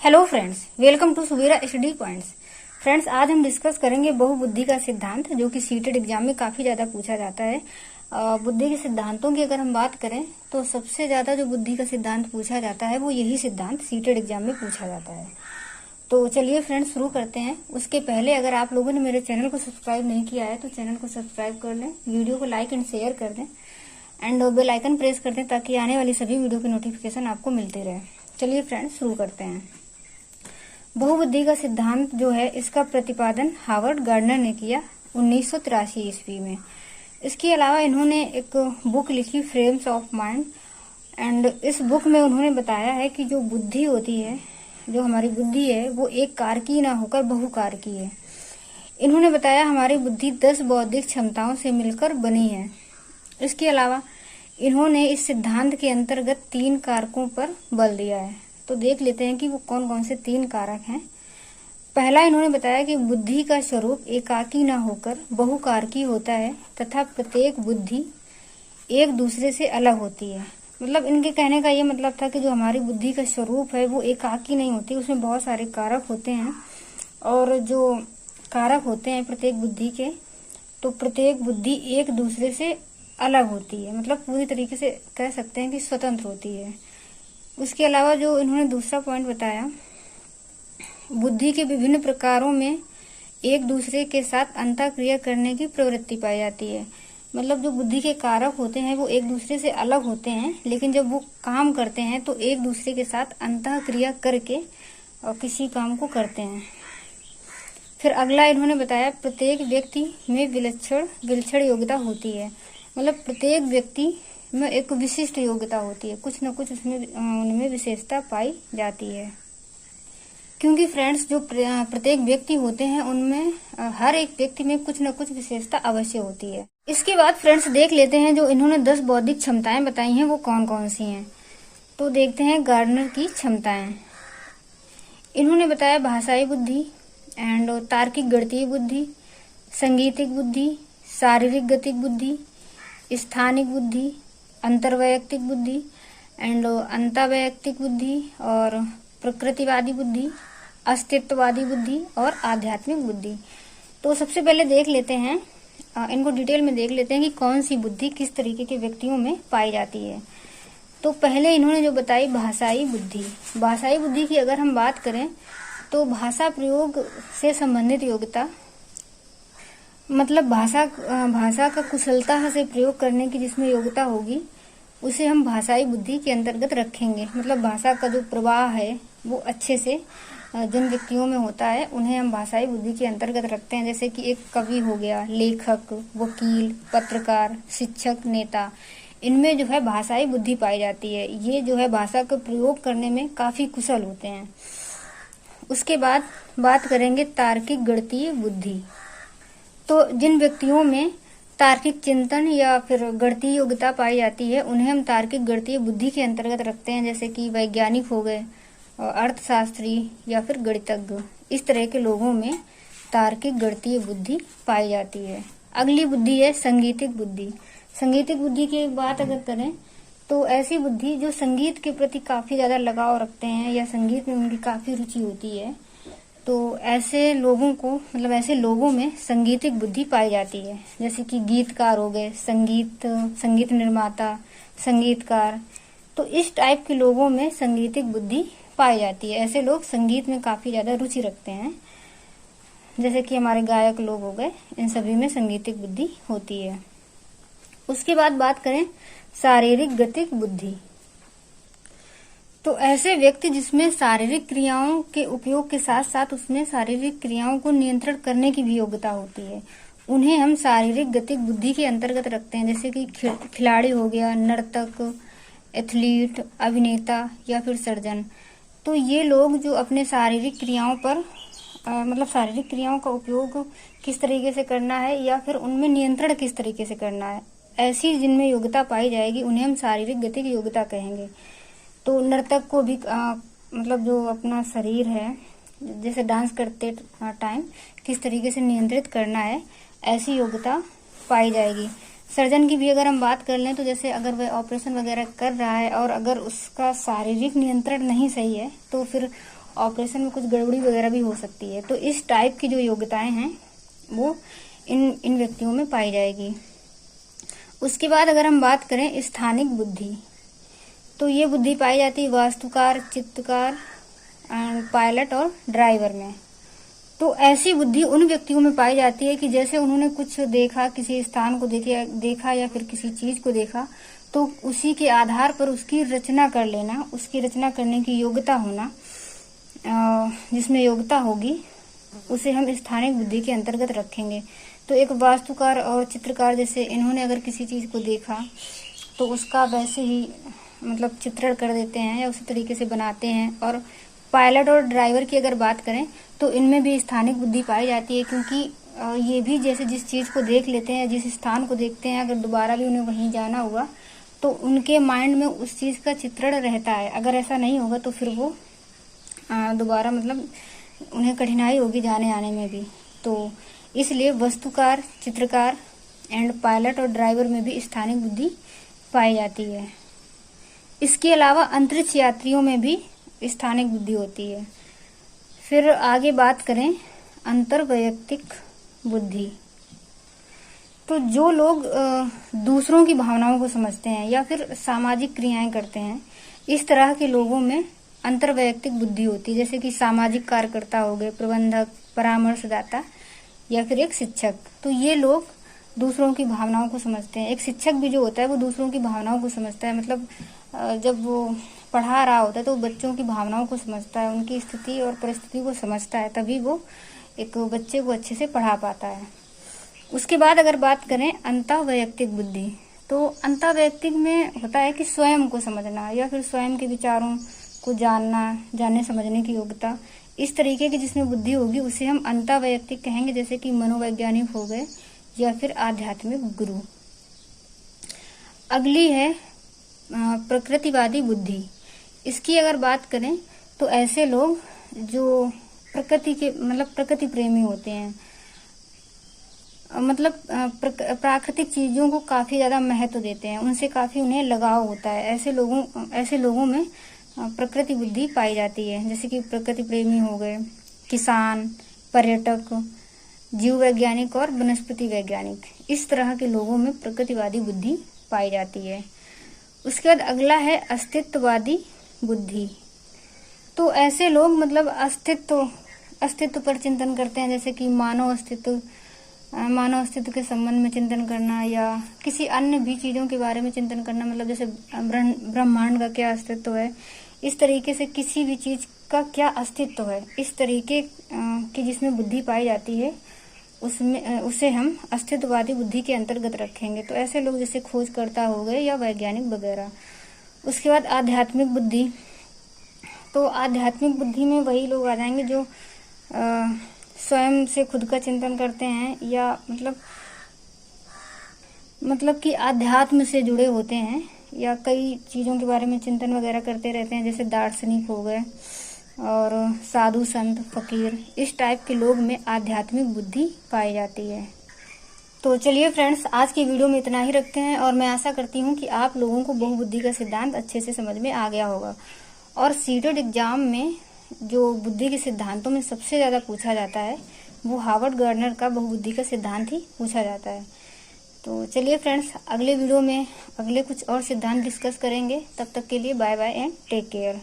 Hello friends, welcome to Subira study points. Friends, आज हम discuss करेंगे बहुबुद्धि का सिद्धांत, जो कि सीटेड एग्जाम में काफी ज्यादा पूछा जाता है। बुद्धि के सिद्धांतों की अगर हम बात करें तो सबसे ज्यादा जो बुद्धि का सिद्धांत पूछा जाता है वो यही सिद्धांत सीटेड एग्जाम में पूछा जाता है। तो चलिए फ्रेंड्स, शुरू करते हैं। उसके पहले अगर आप लोगों ने मेरे चैनल को सब्सक्राइब नहीं किया है तो चैनल को सब्सक्राइब कर लें, वीडियो को लाइक एंड शेयर कर दें एंड बेल आइकन प्रेस कर दें ताकि आने वाली सभी वीडियो की नोटिफिकेशन आपको मिलती रहे। चलिए फ्रेंड्स, शुरू करते हैं। बहुबुद्धि का सिद्धांत जो है, इसका प्रतिपादन हावर्ड गार्डनर ने किया 1983 ईस्वी में। इसके अलावा इन्होंने एक बुक लिखी, फ्रेम्स ऑफ माइंड, एंड इस बुक में उन्होंने बताया है कि जो बुद्धि होती है, जो हमारी बुद्धि है, वो एक कारकी ना होकर बहुकारकी है। इन्होंने बताया हमारी बुद्धि 10 बौद्धिक क्षमताओं से मिलकर बनी है। इसके अलावा इन्होंने इस सिद्धांत के अंतर्गत 3 कारकों पर बल दिया है। तो देख लेते हैं कि वो कौन कौन से 3 कारक हैं। पहला, इन्होंने बताया कि बुद्धि का स्वरूप एकाकी न होकर बहुकारकी होता है तथा प्रत्येक बुद्धि एक दूसरे से अलग होती है। मतलब इनके कहने का ये मतलब था कि जो हमारी बुद्धि का स्वरूप है वो एकाकी नहीं होती, उसमें बहुत सारे कारक होते हैं, और जो कारक होते हैं प्रत्येक बुद्धि के, तो प्रत्येक बुद्धि एक दूसरे से अलग होती है। मतलब पूरी तरीके से कह सकते हैं कि स्वतंत्र होती है। उसके अलावा जो इन्होंने दूसरा पॉइंट बताया, बुद्धि के विभिन्न प्रकारों में एक दूसरे के साथ अंतःक्रिया करने की प्रवृत्ति पाई जाती है। मतलब जो बुद्धि के कारक होते हैं वो एक दूसरे से अलग होते हैं, लेकिन जब वो काम करते हैं तो एक दूसरे के साथ अंतःक्रिया करके और किसी काम को करते हैं। फिर अगला इन्होंने बताया, प्रत्येक व्यक्ति में विलक्षण योग्यता होती है। मतलब प्रत्येक व्यक्ति में एक विशिष्ट योग्यता होती है, कुछ न कुछ उनमें विशेषता पाई जाती है। क्योंकि फ्रेंड्स, जो प्रत्येक व्यक्ति होते हैं उनमें हर एक व्यक्ति में कुछ न कुछ विशेषता अवश्य होती है। इसके बाद फ्रेंड्स देख लेते हैं जो इन्होंने 10 बौद्धिक क्षमताएं बताई हैं वो कौन कौन सी हैं। तो देखते हैं गार्डनर की क्षमताएं। इन्होंने बताया भाषाई बुद्धि एंड तार्किक गणितीय बुद्धि, संगीतिक बुद्धि, शारीरिक गतिक बुद्धि, स्थानिक बुद्धि, अंतर्वैयक्तिक बुद्धि एंड अंतर्वैयक्तिक बुद्धि, और प्रकृतिवादी बुद्धि, अस्तित्ववादी बुद्धि और आध्यात्मिक बुद्धि। तो सबसे पहले देख लेते हैं, इनको डिटेल में देख लेते हैं कि कौन सी बुद्धि किस तरीके के व्यक्तियों में पाई जाती है। तो पहले इन्होंने जो बताई भाषाई बुद्धि। भाषाई बुद्धि की अगर हम बात करें तो भाषा प्रयोग से संबंधित योग्यता, मतलब भाषा का कुशलता से प्रयोग करने की जिसमें योग्यता होगी उसे हम भाषाई बुद्धि के अंतर्गत रखेंगे। मतलब भाषा का जो प्रवाह है वो अच्छे से जिन व्यक्तियों में होता है उन्हें हम भाषाई बुद्धि के अंतर्गत रखते हैं। जैसे कि एक कवि हो गया, लेखक, वकील, पत्रकार, शिक्षक, नेता, इनमें जो है भाषाई बुद्धि पाई जाती है। ये जो है भाषा का प्रयोग करने में काफी कुशल होते हैं। उसके बाद बात करेंगे तार्किक गणितीय बुद्धि। तो जिन व्यक्तियों में तार्किक चिंतन या फिर गणितीय योग्यता पाई जाती है उन्हें हम तार्किक गणितीय बुद्धि के अंतर्गत रखते हैं। जैसे कि वैज्ञानिक हो गए, अर्थशास्त्री या फिर गणितज्ञ, इस तरह के लोगों में तार्किक गणितीय बुद्धि पाई जाती है। अगली बुद्धि है संगीतिक बुद्धि। संगीतिक बुद्धि की बात अगर करें तो ऐसी बुद्धि जो संगीत के प्रति काफी ज्यादा लगाव रखते हैं या संगीत में उनकी काफी रुचि होती है, तो ऐसे लोगों को, मतलब ऐसे लोगों में संगीतिक बुद्धि पाई जाती है। जैसे कि गीतकार हो गए, संगीत निर्माता, संगीतकार, तो इस टाइप के लोगों में संगीतिक बुद्धि पाई जाती है। ऐसे लोग संगीत में काफी ज्यादा रुचि रखते हैं। जैसे कि हमारे गायक लोग हो गए, इन सभी में संगीतिक बुद्धि होती है। उसके बाद बात करें शारीरिक गतिक बुद्धि। तो ऐसे व्यक्ति जिसमें शारीरिक क्रियाओं के उपयोग के साथ साथ उसमें शारीरिक क्रियाओं को नियंत्रण करने की भी योग्यता होती है, उन्हें हम शारीरिक गतिक बुद्धि के अंतर्गत रखते हैं। जैसे कि खिलाड़ी हो गया, नर्तक, एथलीट, अभिनेता या फिर सर्जन। तो ये लोग जो अपने शारीरिक क्रियाओं पर मतलब शारीरिक क्रियाओं का उपयोग किस तरीके से करना है या फिर उनमें नियंत्रण किस तरीके से करना है, ऐसी जिनमें योग्यता पाई जाएगी उन्हें हम शारीरिक गतिक योग्यता कहेंगे। तो नर्तक को भी मतलब जो अपना शरीर है, जैसे डांस करते टाइम किस तरीके से नियंत्रित करना है, ऐसी योग्यता पाई जाएगी। सर्जन की भी अगर हम बात कर लें तो जैसे अगर वह ऑपरेशन वगैरह कर रहा है और अगर उसका शारीरिक नियंत्रण नहीं सही है तो फिर ऑपरेशन में कुछ गड़बड़ी वगैरह भी हो सकती है। तो इस टाइप की जो योग्यताएं हैं वो इन व्यक्तियों में पाई जाएगी। उसके बाद अगर हम बात करें स्थानिक बुद्धि, तो ये बुद्धि पाई जाती है वास्तुकार, चित्रकार, पायलट और ड्राइवर में। तो ऐसी बुद्धि उन व्यक्तियों में पाई जाती है कि जैसे उन्होंने कुछ देखा, किसी स्थान को देखा या फिर किसी चीज को देखा, तो उसी के आधार पर उसकी रचना कर लेना, उसकी रचना करने की योग्यता होना, जिसमें योग्यता होगी उसे हम स्थानिक बुद्धि के अंतर्गत रखेंगे। तो एक वास्तुकार और चित्रकार जैसे इन्होंने अगर किसी चीज को देखा तो उसका वैसे ही मतलब चित्रण कर देते हैं या उसी तरीके से बनाते हैं। और पायलट और ड्राइवर की अगर बात करें तो इनमें भी स्थानिक बुद्धि पाई जाती है, क्योंकि ये भी जैसे जिस चीज को देख लेते हैं, जिस स्थान को देखते हैं, अगर दोबारा भी उन्हें वहीं जाना हुआ तो उनके माइंड में उस चीज का चित्रण रहता है। अगर ऐसा नहीं होगा तो फिर वो दोबारा मतलब उन्हें कठिनाई होगी जाने आने में भी। तो इसलिए वस्तुकार, चित्रकार एंड पायलट और ड्राइवर में भी स्थानिक बुद्धि पाई जाती है। इसके अलावा अंतरिक्ष यात्रियों में भी स्थानिक बुद्धि होती है। फिर आगे बात करें अंतर्वैयक्तिक बुद्धि, तो जो लोग दूसरों की भावनाओं को समझते हैं या फिर सामाजिक क्रियाएं करते हैं, इस तरह के लोगों में अंतर्वैयक्तिक बुद्धि होती है। जैसे कि सामाजिक कार्यकर्ता हो गए, प्रबंधक, परामर्शदाता या फिर एक शिक्षक। तो ये लोग दूसरों की भावनाओं को समझते हैं। एक शिक्षक भी जो होता है वो दूसरों की भावनाओं को समझता है, मतलब जब वो पढ़ा रहा होता है तो बच्चों की भावनाओं को समझता है, उनकी स्थिति और परिस्थिति को समझता है, तभी वो एक बच्चे को अच्छे से पढ़ा पाता है। उसके बाद अगर बात करें अंतःवैयक्तिक बुद्धि, तो अंतःवैयक्तिक में होता है कि स्वयं को समझना या फिर स्वयं के विचारों को जानने समझने की योग्यता। इस तरीके की जिसमें बुद्धि होगी उसे हम अंतःवैयक्तिक कहेंगे, जैसे कि मनोवैज्ञानिक हो गए या फिर आध्यात्मिक गुरु। अगली है प्रकृतिवादी बुद्धि। इसकी अगर बात करें तो ऐसे लोग जो प्रकृति के मतलब प्रकृति प्रेमी होते हैं, मतलब प्राकृतिक चीजों को काफी ज्यादा महत्व देते हैं, उनसे काफी उन्हें लगाव होता है। ऐसे लोगों में प्रकृति बुद्धि पाई जाती है। जैसे कि प्रकृति प्रेमी हो गए, किसान, पर्यटक, जीव वैज्ञानिक और वनस्पति वैज्ञानिक। इस तरह के लोगों में प्रकृतिवादी बुद्धि पाई जाती है। उसके बाद अगला है अस्तित्ववादी बुद्धि। तो ऐसे लोग मतलब अस्तित्व पर चिंतन करते हैं, जैसे कि मानव अस्तित्व के संबंध में चिंतन करना या किसी अन्य भी चीजों के बारे में चिंतन करना, मतलब जैसे ब्रह्मांड का क्या अस्तित्व है, इस तरीके से किसी भी चीज का क्या अस्तित्व है, इस तरीके की जिसमें बुद्धि पाई जाती है उसे हम अस्तित्ववादी बुद्धि के अंतर्गत रखेंगे। तो ऐसे लोग जैसे खोजकर्ता हो गए या वैज्ञानिक वगैरह। उसके बाद आध्यात्मिक बुद्धि, तो आध्यात्मिक बुद्धि में वही लोग आ जाएंगे जो स्वयं से खुद का चिंतन करते हैं या मतलब कि आध्यात्म से जुड़े होते हैं या कई चीजों के बारे में चिंतन वगैरह करते रहते हैं, जैसे दार्शनिक हो गए और साधु संत फकीर। इस टाइप के लोग में आध्यात्मिक बुद्धि पाई जाती है। तो चलिए फ्रेंड्स, आज की वीडियो में इतना ही रखते हैं और मैं आशा करती हूँ कि आप लोगों को बहुबुद्धि का सिद्धांत अच्छे से समझ में आ गया होगा। और सीटेट एग्जाम में जो बुद्धि के सिद्धांतों में सबसे ज्यादा पूछा जाता है वो हार्वर्ड गार्डनर का बहुबुद्धि का सिद्धांत ही पूछा जाता है। तो चलिए फ्रेंड्स, अगले वीडियो में अगले कुछ और सिद्धांत डिस्कस करेंगे। तब तक के लिए bye bye and take care.